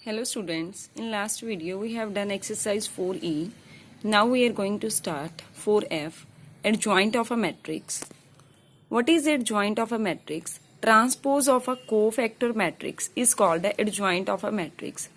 Hello students, in last video we have done exercise 4E. Now we are going to start 4F, adjoint of a matrix. What is adjoint of a matrix? Transpose of a cofactor matrix is called the adjoint of a matrix.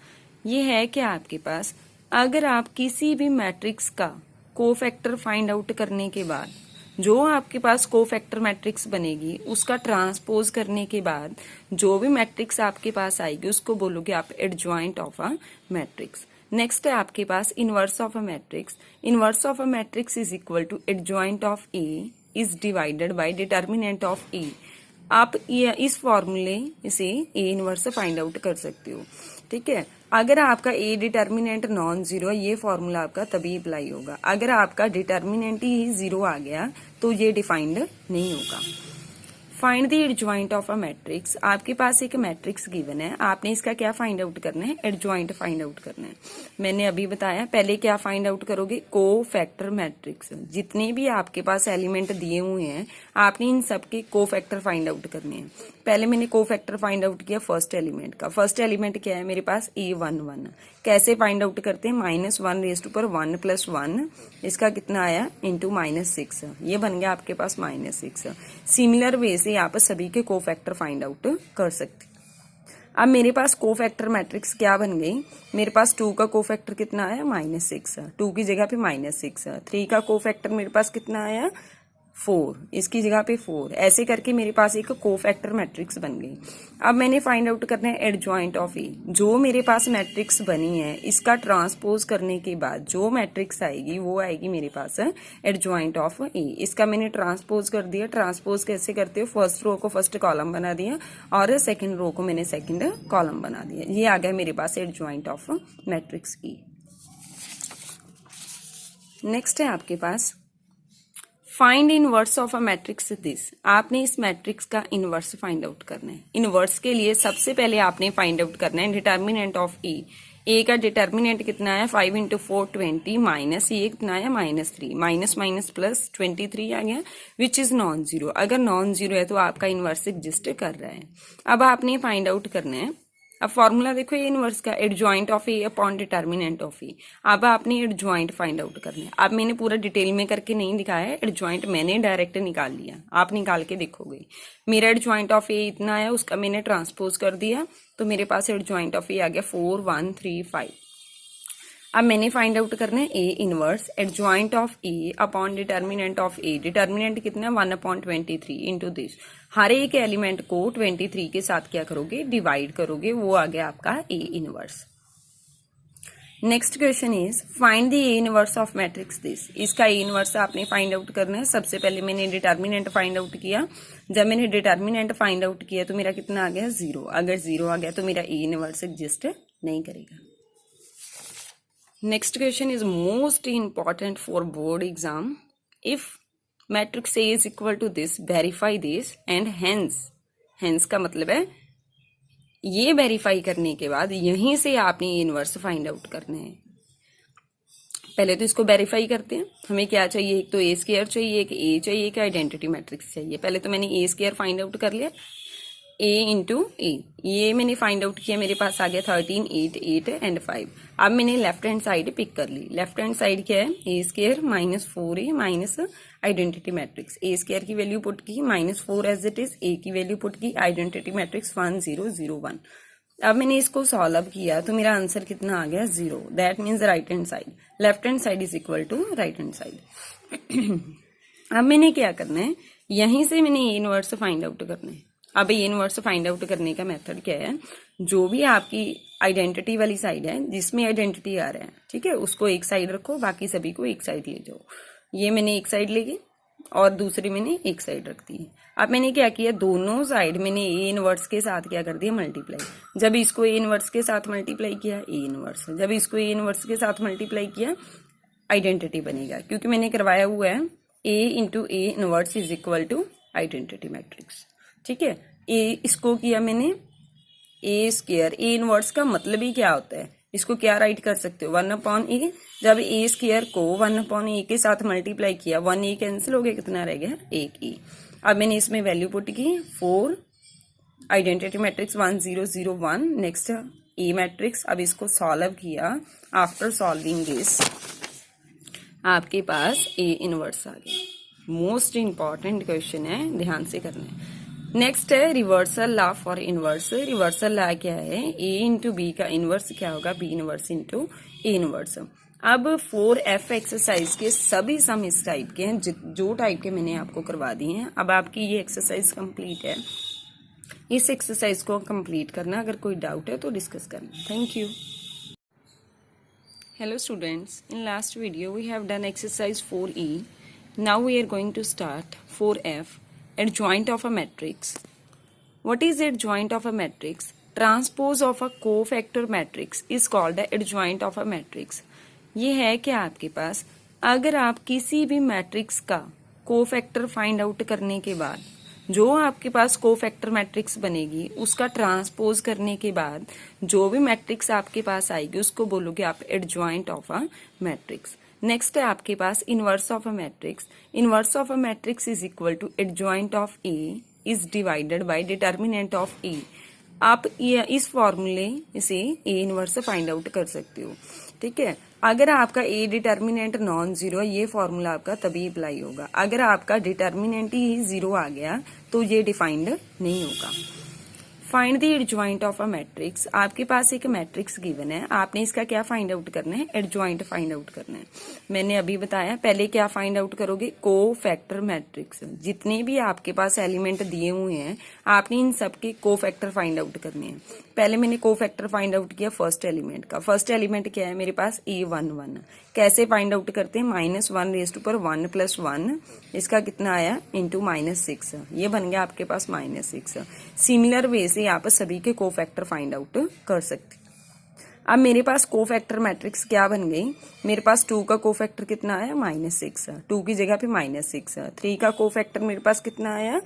ये है कि आपके पास अगर आप किसी भी matrix का cofactor find out करने के बाद जो आपके पास कोफैक्टर मैट्रिक्स बनेगी उसका ट्रांसपोज करने के बाद जो भी मैट्रिक्स आपके पास आएगी उसको बोलोगे आप adjoint of a matrix. Next है आपके पास inverse of a matrix. Inverse of a matrix is equal to adjoint of A is divided by determinant of A. आप इस फॉर्मूले से ए इनवर्स फाइंड आउट कर सकते हो। ठीक है, अगर आपका ए डिटर्मिनेंट नॉन जीरो है ये फॉर्मूला आपका तभी अप्लाई होगा। अगर आपका डिटर्मिनेंट ही जीरो आ गया तो ये डिफाइंड नहीं होगा। Find the adjoint of a matrix. आपके पास एक मैट्रिक्स गिवन है, आपने इसका क्या फाइंड आउट करना है? एडजॉइंट फाइंड आउट करना है। मैंने अभी बताया पहले क्या फाइंड आउट करोगे? Cofactor matrix. जितने भी आपके पास एलिमेंट दिए हुए हैं आपने इन सबके कोफैक्टर फाइंड आउट करने हैं। पहले मैंने कोफैक्टर फाइंड आउट किया फर्स्ट एलिमेंट का। फर्स्ट एलिमेंट क्या है मेरे पास? A11। कैसे फाइंड आउट करते हैं? -1 + 1 इसका कितना आया? इंटू -6। ये बन गया आपके पास -6। सिमिलर वे से आप सभी के कोफैक्टर फाइंड आउट कर सकते। अब मेरे पास कोफैक्टर मैट्रिक्स क्या बन गई? मेरे पास 2 का कोफैक्टर कितना आया? -6। 2 की जगह पे -6। 3 का कोफैक्टर मेरे पास कितना आया? 4। इसकी जगह पे 4। ऐसे करके मेरे पास एक कोफैक्टर मैट्रिक्स बन गई। अब मैंने फाइंड आउट करना है एडजॉइंट ऑफ ए। जो मेरे पास मैट्रिक्स बनी है इसका ट्रांसपोज करने के बाद जो मैट्रिक्स आएगी वो आएगी मेरे पास एडजॉइंट ऑफ ए। इसका मैंने ट्रांसपोज कर दिया। ट्रांसपोज कैसे करते हो? फर्स्ट रो को फर्स्ट कॉलम बना दिया और सेकेंड रो को मैंने सेकेंड कॉलम बना दिया। ये आ गया मेरे पास adjoint of matrix E. Next है आपके पास find inverse of a matrix this. आपने इस मैट्रिक्स का इनवर्स फाइंड आउट करना है। इनवर्स के लिए सबसे पहले आपने फाइंड आउट करना है डिटर्मिनेंट ऑफ ए। ए का डिटर्मिनेंट कितना आया? 5 × 4 20 माइनस ये कितना आया? -3। माइनस माइनस प्लस 23 आ गया विच इज नॉन जीरो। अगर नॉन जीरो है तो आपका इनवर्स एग्जिस्ट कर रहा है। अब आपने फाइंड आउट करना है। अब फॉर्मूला देखो ये इनवर्स का adjoint of A upon determinant of A. अब आपने एडजॉइंट फाइंड आउट करना है। अब मैंने पूरा डिटेल में करके नहीं दिखाया है, एडजॉइंट मैंने डायरेक्ट निकाल लिया। आप निकाल के देखोगे मेरा एडजॉइंट ऑफ ए इतना आया, उसका मैंने ट्रांसपोज कर दिया तो मेरे पास एडजॉइंट ऑफ ए आ गया 4 1 3 5। अब मैंने फाइंड आउट करना है A inverse adjoint of A upon determinant of A. Determinant कितना? 1/23 इंटू दिस। हर एक एलिमेंट को 23 के साथ क्या करोगे? डिवाइड करोगे। वो आ गया आपका A inverse. Next question is find the A inverse of matrix this. इसका ए इनवर्स आपने फाइंड आउट करना है। सबसे पहले मैंने डिटर्मिनेंट फाइंड आउट किया। जब मैंने डिटर्मिनेंट फाइंड आउट किया तो मेरा कितना आ गया? 0। अगर 0 आ गया तो मेरा ए इनवर्स एग्जिस्ट नहीं करेगा। Next question is most important for board exam. If matrix A is equal to this, verify this and hence का मतलब है ये वेरीफाई करने के बाद यहीं से आपने इनवर्स फाइंड आउट करना है। पहले तो इसको वेरीफाई करते हैं। हमें क्या चाहिए? एक तो ए स्क्वायर चाहिए, एक ए चाहिए, एक आइडेंटिटी मैट्रिक्स चाहिए। पहले तो मैंने ए स्क्वायर फाइंड आउट कर लिया, a इंटू ए। ये मैंने फाइंड आउट किया, मेरे पास आ गया 13 8 8 एंड 5। अब मैंने लेफ्ट हैंड साइड पिक कर ली। लेफ्ट हैंड साइड क्या है? A square -4a minus identity matrix. A square की वैल्यू पुट की -4 एज इट इज, ए की वैल्यू पुट की आइडेंटिटी मैट्रिक्स 1 0 0 1। अब मैंने इसको सॉल्व किया तो मेरा आंसर कितना आ गया? 0। That means right hand side, left hand side is equal to right hand side. अब मैंने क्या करना है? यहीं से मैंने ए इनवर्स फाइंड आउट करना है। अब ये इनवर्स फाइंड आउट करने का मेथड क्या है? जो भी आपकी आइडेंटिटी वाली साइड है जिसमें आइडेंटिटी आ रहा है, ठीक है, उसको एक साइड रखो, बाकी सभी को एक साइड ले जाओ। ये मैंने एक साइड ले गई और दूसरी मैंने एक साइड रख दी। अब मैंने क्या किया? दोनों साइड मैंने ए इनवर्स के साथ क्या कर दिया? मल्टीप्लाई। जब इसको ए इनवर्स के साथ मल्टीप्लाई किया ए इनवर्स, जब इसको ए इनवर्स के साथ मल्टीप्लाई किया आइडेंटिटी बनेगा, क्योंकि मैंने करवाया हुआ है A into A inverse is equal to identity matrix. ठीक है, ए इसको किया मैंने ए स्क्वायर। ए इनवर्स का मतलब ही क्या होता है? इसको क्या राइट कर सकते हो? 1/a। जब ए स्क्वायर को 1/a के साथ मल्टीप्लाई किया 1a कैंसिल हो गया, कितना रह गया? 1a। अब मैंने इसमें वैल्यू पुट की 4 आइडेंटिटी मैट्रिक्स 1 0 0 1। नेक्स्ट ए मैट्रिक्स। अब इसको सॉल्व किया, आफ्टर सॉल्विंग दिस आपके पास ए इनवर्स आ गया। मोस्ट इंपॉर्टेंट क्वेश्चन है, ध्यान से करना है। नेक्स्ट है reversal law for inverse. Reversal law क्या है, ए इंटू बी का इनवर्स क्या होगा, B inverse into A inverse. अब 4F एक्सरसाइज के सभी सम इस टाइप के हैं, जो टाइप के मैंने आपको करवा दिए हैं। अब आपकी ये एक्सरसाइज कंप्लीट है, इस एक्सरसाइज को कंप्लीट करना। अगर कोई डाउट है तो डिस्कस करना। Thank you. Hello students, in last video we have done exercise 4E. Now we are going to start 4F, adjoint of a matrix. What is adjoint of a matrix? Transpose of a cofactor matrix is called the adjoint of a matrix. ये है कि आपके पास अगर आप किसी भी matrix का cofactor find out करने के बाद जो आपके पास कोफैक्टर मैट्रिक्स बनेगी उसका ट्रांसपोज करने के बाद जो भी मैट्रिक्स आपके पास आएगी उसको बोलोगे आप adjoint of a matrix. Next है आपके पास inverse of a matrix. Inverse of a matrix is equal to adjoint of A is divided by determinant of A. आप इस फॉर्मूले से ए इनवर्स फाइंड आउट कर सकते हो, ठीक है। अगर आपका ए डिटर्मिनेंट नॉन जीरो है, ये फॉर्मूला आपका तभी अप्लाई होगा। अगर आपका डिटर्मिनेंट ही जीरो आ गया तो ये डिफाइंड नहीं होगा। Find the adjoint of a matrix. आपके पास एक मैट्रिक्स गिवन है, आपने इसका क्या फाइंड आउट करना है, एडजॉइंट फाइंड आउट करना है। मैंने अभी बताया, पहले क्या फाइंड आउट करोगे, कोफैक्टर मैट्रिक्स। जितने भी आपके पास एलिमेंट दिए हुए हैं आपने इन सबके कोफैक्टर फाइंड आउट करने हैं। पहले मैंने कोफैक्टर फाइंड आउट किया फर्स्ट एलिमेंट का। फर्स्ट एलिमेंट क्या है मेरे पास, A11। कैसे फाइंड आउट करते हैं, -1 + 1 इसका कितना आया इंटू -6, ये बन गया आपके पास -6। सिमिलर वे से आप सभी के कोफैक्टर फाइंड आउट कर सकते। अब मेरे पास कोफैक्टर मैट्रिक्स क्या बन गई, मेरे पास 2 का कोफैक्टर कितना आया, -6, 2 की जगह पे -6। 3 का कोफैक्टर मेरे पास कितना आया,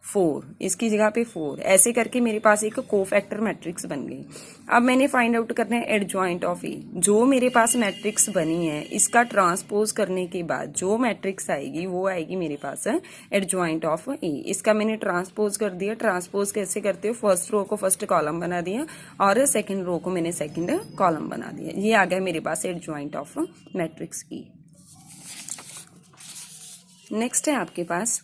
4, इसकी जगह पे 4। ऐसे करके मेरे पास एक कोफैक्टर मैट्रिक्स बन गई। अब मैंने फाइंड आउट करना है एडजॉइंट ऑफ ए। जो मेरे पास मैट्रिक्स बनी है इसका ट्रांसपोज करने के बाद जो मैट्रिक्स आएगी वो आएगी मेरे पास एडजॉइंट ऑफ ए। इसका मैंने ट्रांसपोज कर दिया। ट्रांसपोज कैसे करते हो, फर्स्ट रो को फर्स्ट कॉलम बना दिया और सेकेंड रो को मैंने सेकेंड कॉलम बना दिया। ये आ गया मेरे पास adjoint of matrix E. Next है आपके पास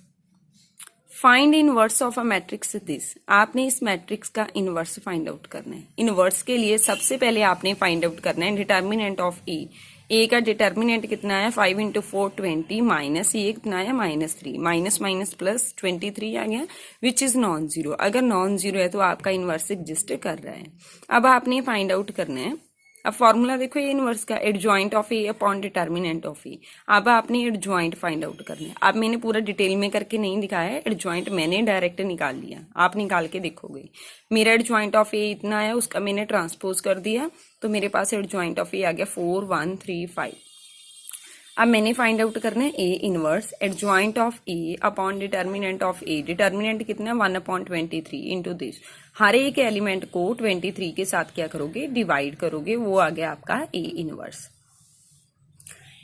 find inverse of a matrix this. आपने इस मैट्रिक्स का इनवर्स फाइंड आउट करना है। इनवर्स के लिए सबसे पहले आपने फाइंड आउट करना है डिटर्मिनेंट ऑफ ए। ए का डिटर्मिनेंट कितना है, 5 × 4 20 माइनस ये कितना आया -3, माइनस माइनस प्लस 23 आ गया, विच इज नॉन जीरो। अगर नॉन जीरो है तो आपका इनवर्स एग्जिस्ट कर रहा है। अब आपने फाइंड आउट करना है, अब फॉर्मूला देखो ये इनवर्स का, adjoint of A upon determinant of A. अब आपने एडजॉइंट फाइंड आउट करना है। अब मैंने पूरा डिटेल में करके नहीं दिखाया है, एडजॉइंट मैंने डायरेक्ट निकाल लिया, आप निकाल के देखोगे। मेरा एडजॉइंट ऑफ ए इतना है, उसका मैंने ट्रांसपोज कर दिया तो मेरे पास एडजॉइंट ऑफ ए आ गया 4 1 3 5। अब मैंने फाइंड आउट करना है A inverse adjoint of A upon determinant of A. Determinant कितना, 1/23 इंटू दिस। हर एक एलिमेंट को 23 के साथ क्या करोगे, डिवाइड करोगे, वो आ गया आपका A inverse.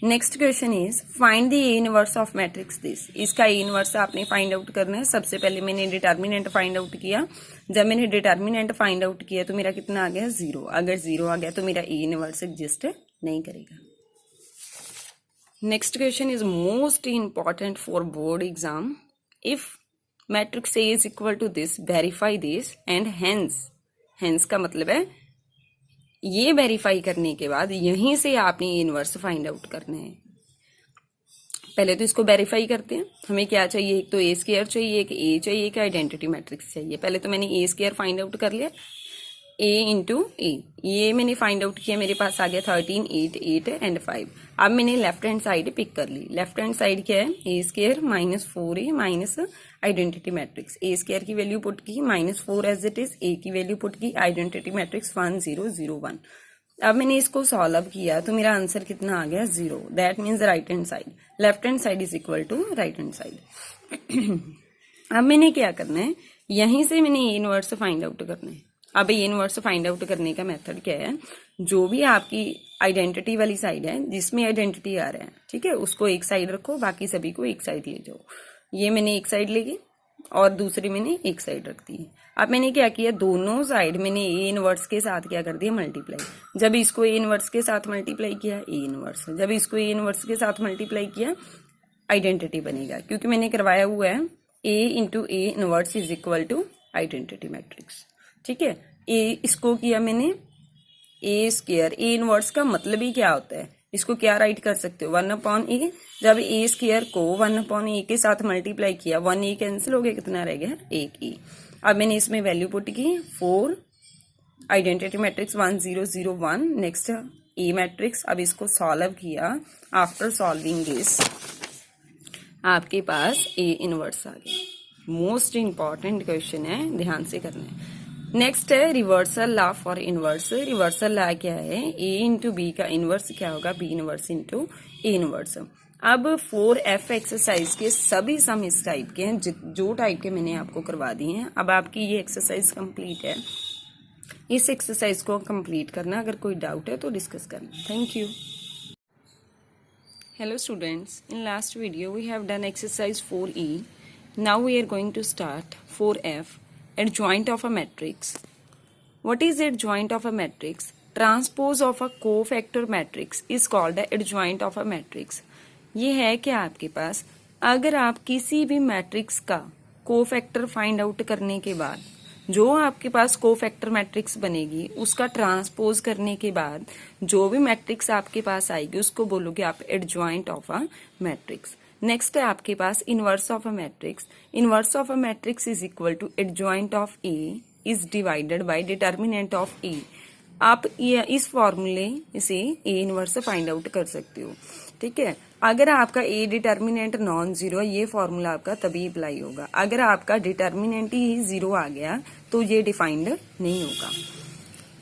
Next question is find the A inverse of matrix this. इसका ए इनवर्स आपने फाइंड आउट करना है। सबसे पहले मैंने डिटर्मिनेंट फाइंड आउट किया। जब मैंने डिटर्मिनेंट फाइंड आउट किया तो मेरा कितना आ गया, 0। अगर 0 आ गया तो मेरा ए इनवर्स एग्जिस्ट नहीं करेगा। Next question is most important for board exam. If matrix A is equal to this, verify this and hence का मतलब है ये वेरीफाई करने के बाद यहीं से आपने इनवर्स फाइंड आउट करना है। पहले तो इसको वेरीफाई करते हैं। हमें क्या चाहिए, एक तो ए स्क्वायर चाहिए, एक ए चाहिए, एक आइडेंटिटी मैट्रिक्स चाहिए। पहले तो मैंने ए स्क्वायर फाइंड आउट कर लिया, ए इंटू ए, ये मैंने फाइंड आउट किया, मेरे पास आ गया 13 8 8 एंड 5। अब मैंने लेफ्ट हैंड साइड पिक कर ली। लेफ्ट हैंड साइड क्या है, A square -4a minus identity matrix. A square की वैल्यू पुट की, -4 एज इट इज, ए की वैल्यू पुट की, आइडेंटिटी मैट्रिक्स 1 0 0 1। अब मैंने इसको सॉल्व किया तो मेरा आंसर कितना आ गया, 0। That means right hand side, left hand side is equal to right hand side. अब मैंने क्या करना है, यहीं से मैंने ए इनवर्स फाइंड आउट करना है। अब ये इनवर्स फाइंड आउट करने का मेथड क्या है, जो भी आपकी आइडेंटिटी वाली साइड है जिसमें आइडेंटिटी आ रहा है, ठीक है, उसको एक साइड रखो, बाकी सभी को एक साइड ले जाओ। ये मैंने एक साइड लेगी, और दूसरी मैंने एक साइड रख दी। अब मैंने क्या किया, दोनों साइड मैंने ए इनवर्स के साथ क्या कर दिया, मल्टीप्लाई। जब इसको ए इनवर्स के साथ मल्टीप्लाई किया ए इनवर्स, जब इसको ए इनवर्स के साथ मल्टीप्लाई किया आइडेंटिटी बनेगा, क्योंकि मैंने करवाया हुआ है A into A inverse is equal to identity matrix. ठीक है, ए इसको किया मैंने ए स्क्वायर। ए इनवर्स का मतलब ही क्या होता है, इसको क्या राइट कर सकते हो, 1/a। जब ए स्क्वायर को 1/a के साथ मल्टीप्लाई किया, 1a कैंसिल हो गया, कितना रह गया, 1a। अब मैंने इसमें वैल्यू पुट की 4, आइडेंटिटी मैट्रिक्स 1 0 0 1, नेक्स्ट ए मैट्रिक्स। अब इसको सॉल्व किया, आफ्टर सॉल्विंग दिस आपके पास ए इनवर्स आ गया। मोस्ट इंपॉर्टेंट क्वेश्चन है, ध्यान से करना है। नेक्स्ट है reversal law for inverse. Reversal law क्या है, ए इंटू बी का इनवर्स क्या होगा, B inverse into A inverse. अब 4F एक्सरसाइज के सभी सम इस टाइप के हैं, जो टाइप के मैंने आपको करवा दिए हैं। अब आपकी ये एक्सरसाइज कंप्लीट है, इस एक्सरसाइज को कंप्लीट करना। अगर कोई डाउट है तो डिस्कस करना। Thank you. Hello students, in last video we have done exercise 4E. Now we are going to start 4F, adjoint of a matrix. What is adjoint of a matrix? Transpose of a cofactor matrix is called the adjoint of a matrix. ये है कि आपके पास अगर आप किसी भी matrix का cofactor find out करने के बाद जो आपके पास कोफैक्टर मैट्रिक्स बनेगी उसका ट्रांसपोज करने के बाद जो भी मैट्रिक्स आपके पास आएगी उसको बोलोगे आप adjoint of a matrix. Next है आपके पास inverse of a matrix. Inverse of a matrix is equal to adjoint of A is divided by determinant of A. आप इस फॉर्मूले से ए इनवर्स फाइंड आउट कर सकते हो। ठीक है, अगर आपका ए डिटर्मिनेंट नॉन जीरो है, ये फॉर्मूला आपका तभी अप्लाई होगा। अगर आपका डिटर्मिनेंट ही जीरो आ गया तो ये डिफाइंड नहीं होगा।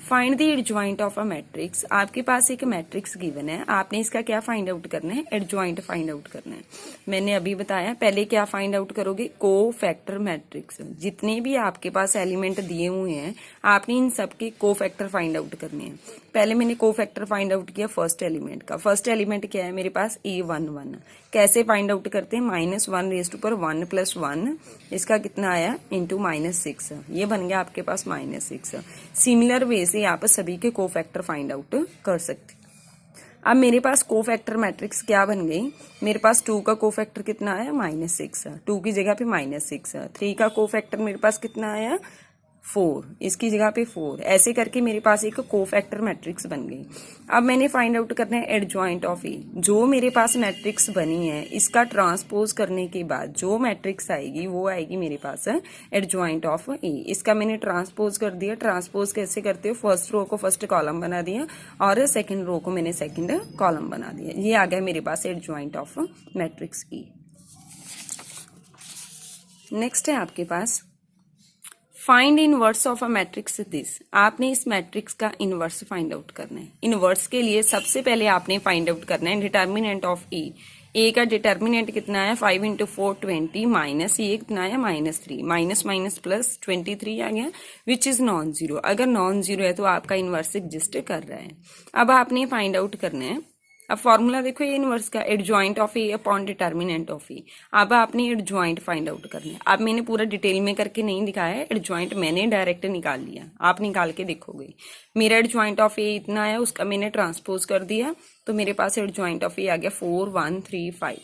Find the adjoint of a matrix. आपके पास एक मैट्रिक्स गिवन है, आपने इसका क्या फाइंड आउट करना है, एडजॉइंट फाइंड आउट करना है। मैंने अभी बताया, पहले क्या फाइंड आउट करोगे, कोफैक्टर मैट्रिक्स। जितने भी आपके पास एलिमेंट दिए हुए हैं आपने इन सबके कोफैक्टर फाइंड आउट करने हैं। पहले मैंने कोफैक्टर फाइंड आउट किया फर्स्ट एलिमेंट का। फर्स्ट एलिमेंट क्या है मेरे पास, A11। कैसे फाइंड आउट करते हैं, -1 + 1 इसका कितना आया, इंटू -6, ये बन गया आपके पास -6। सिमिलर वे से आप सभी के कोफैक्टर फाइंड आउट कर सकते। अब मेरे पास कोफैक्टर मैट्रिक्स क्या बन गई, मेरे पास 2 का कोफैक्टर कितना आया, -6, 2 की जगह पे -6। 3 का कोफैक्टर मेरे पास कितना आया, 4, इसकी जगह पे 4। ऐसे करके मेरे पास एक कोफैक्टर मैट्रिक्स बन गई। अब मैंने फाइंड आउट करना है एडजॉइंट ऑफ ए। जो मेरे पास मैट्रिक्स बनी है इसका ट्रांसपोज करने के बाद जो मैट्रिक्स आएगी वो आएगी मेरे पास एडजॉइंट ऑफ ए। इसका मैंने ट्रांसपोज कर दिया। ट्रांसपोज कैसे करते हो, फर्स्ट रो को फर्स्ट कॉलम बना दिया और सेकेंड रो को मैंने सेकेंड कॉलम बना दिया। ये आ गया मेरे पास adjoint of matrix E. Next है आपके पास find inverse of a matrix this. आपने इस मैट्रिक्स का इनवर्स फाइंड आउट करना है। इनवर्स के लिए सबसे पहले आपने फाइंड आउट करना है डिटर्मिनेंट ऑफ ए। ए का डिटर्मिनेंट कितना है, 5 × 4 20 माइनस ये कितना है, -3, माइनस माइनस प्लस 23 आ गया, विच इज नॉन जीरो। अगर नॉन जीरो है तो आपका इनवर्स एग्जिस्ट कर रहा है। अब आपने फाइंड आउट करना है, अब फॉर्मूला देखो ये इनवर्स का, adjoint of A upon determinant of A. अब आपने एडजॉइंट फाइंड आउट करना है। अब मैंने पूरा डिटेल में करके नहीं दिखाया है, एडजॉइंट मैंने डायरेक्ट निकाल लिया, आप निकाल के देखोगे। मेरा एडजॉइंट ऑफ ए इतना है, उसका मैंने ट्रांसपोज कर दिया तो मेरे पास एडजॉइंट ऑफ ए आ गया 4 1 3 5।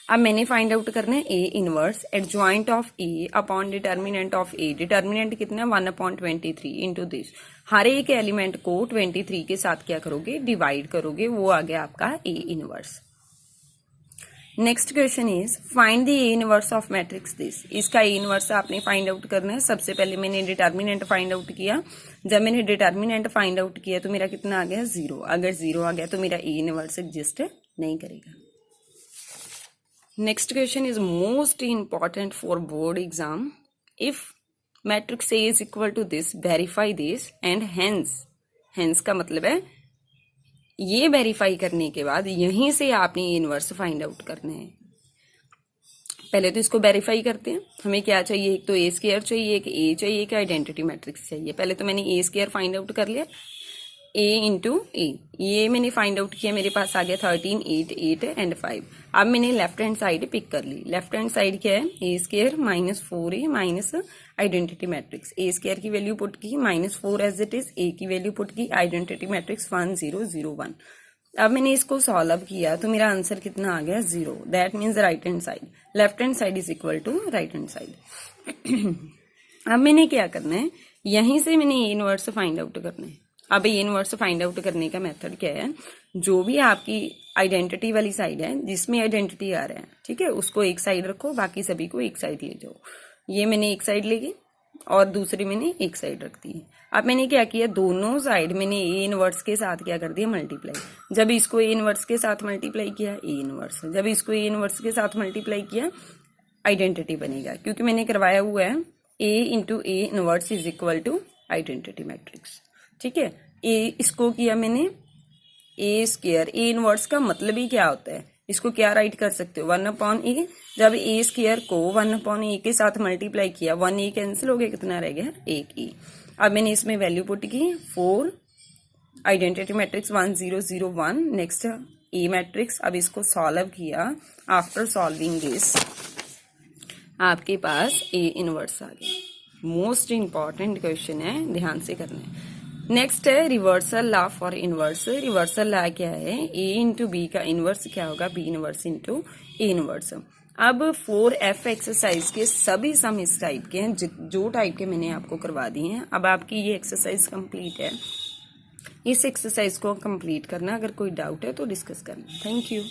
अब मैंने फाइंड आउट करना है A inverse adjoint of A upon determinant of A. Determinant कितना, 1/23 इंटू दिस। हर एक एलिमेंट को 23 के साथ क्या करोगे, डिवाइड करोगे, वो आ गया आपका A inverse. Next question is find the A inverse of matrix this. इसका ए इनवर्स आपने फाइंड आउट करना है। सबसे पहले मैंने डिटर्मिनेंट फाइंड आउट किया। जब मैंने डिटर्मिनेंट फाइंड आउट किया तो मेरा कितना आ गया, 0। अगर 0 आ गया तो मेरा ए इनवर्स एग्जिस्ट नहीं करेगा। Next question is most important for board exam. If matrix A is equal to this, verify this and hence का मतलब है ये वेरीफाई करने के बाद यहीं से आपने इनवर्स फाइंड आउट करना है। पहले तो इसको वेरीफाई करते हैं। हमें क्या चाहिए, एक तो ए स्क्वायर चाहिए, एक ए चाहिए, एक आइडेंटिटी मैट्रिक्स चाहिए। पहले तो मैंने ए स्क्वायर फाइंड आउट कर लिया। a इंटू ए, ये मैंने फाइंड आउट किया, मेरे पास आ गया 13, 8, 8 एंड 5। अब मैंने लेफ्ट हैंड साइड पिक कर ली। लेफ्ट हैंड साइड क्या है, A square minus 4a minus identity matrix. A square की वैल्यू पुट की, -4 एज इट इज, ए की वैल्यू पुट की, आइडेंटिटी मैट्रिक्स 1 0 0 1। अब मैंने इसको सॉल्व किया तो मेरा आंसर कितना आ गया, 0। That means right hand side, left hand side is equal to right hand side. अब मैंने क्या करना है, यहीं से मैंने ए इनवर्स फाइंड आउट करना है। अब ए इनवर्स फाइंड आउट करने का मेथड क्या है, जो भी आपकी आइडेंटिटी वाली साइड है जिसमें आइडेंटिटी आ रहा है, ठीक है, उसको एक साइड रखो, बाकी सभी को एक साइड ले जाओ। ये मैंने एक साइड लेगी और दूसरी मैंने एक साइड रख दी। अब मैंने क्या किया, दोनों साइड मैंने ए इनवर्स के साथ क्या कर दिया, मल्टीप्लाई। जब इसको ए इनवर्स के साथ मल्टीप्लाई किया, ए इनवर्स, जब इसको ए इनवर्स के साथ मल्टीप्लाई किया, आइडेंटिटी बनेगा, क्योंकि मैंने करवाया हुआ है A into A inverse is equal to identity matrix, ठीक है। ए इसको किया मैंने ए स्क्वायर, ए इनवर्स का मतलब ही क्या होता है, इसको क्या राइट कर सकते हो, 1/a। जब ए स्क्वायर को 1/a के साथ मल्टीप्लाई किया, 1a कैंसिल हो गया, कितना रह गया, 1a। अब मैंने इसमें वैल्यू पुट की 4, आइडेंटिटी मैट्रिक्स 1 0 0 1, नेक्स्ट ए मैट्रिक्स। अब इसको सॉल्व किया, आफ्टर सॉल्विंग दिस आपके पास ए इनवर्स आ गया। मोस्ट इंपॉर्टेंट क्वेश्चन है, ध्यान से करना है। नेक्स्ट है reversal law for inverse. Reversal law क्या है, ए इंटू बी का इनवर्स क्या होगा, B inverse into A inverse. अब 4F एक्सरसाइज के सभी सम इस टाइप के हैं, जो टाइप के मैंने आपको करवा दिए हैं। अब आपकी ये एक्सरसाइज कंप्लीट है, इस एक्सरसाइज को कंप्लीट करना। अगर कोई डाउट है तो डिस्कस करना। Thank you.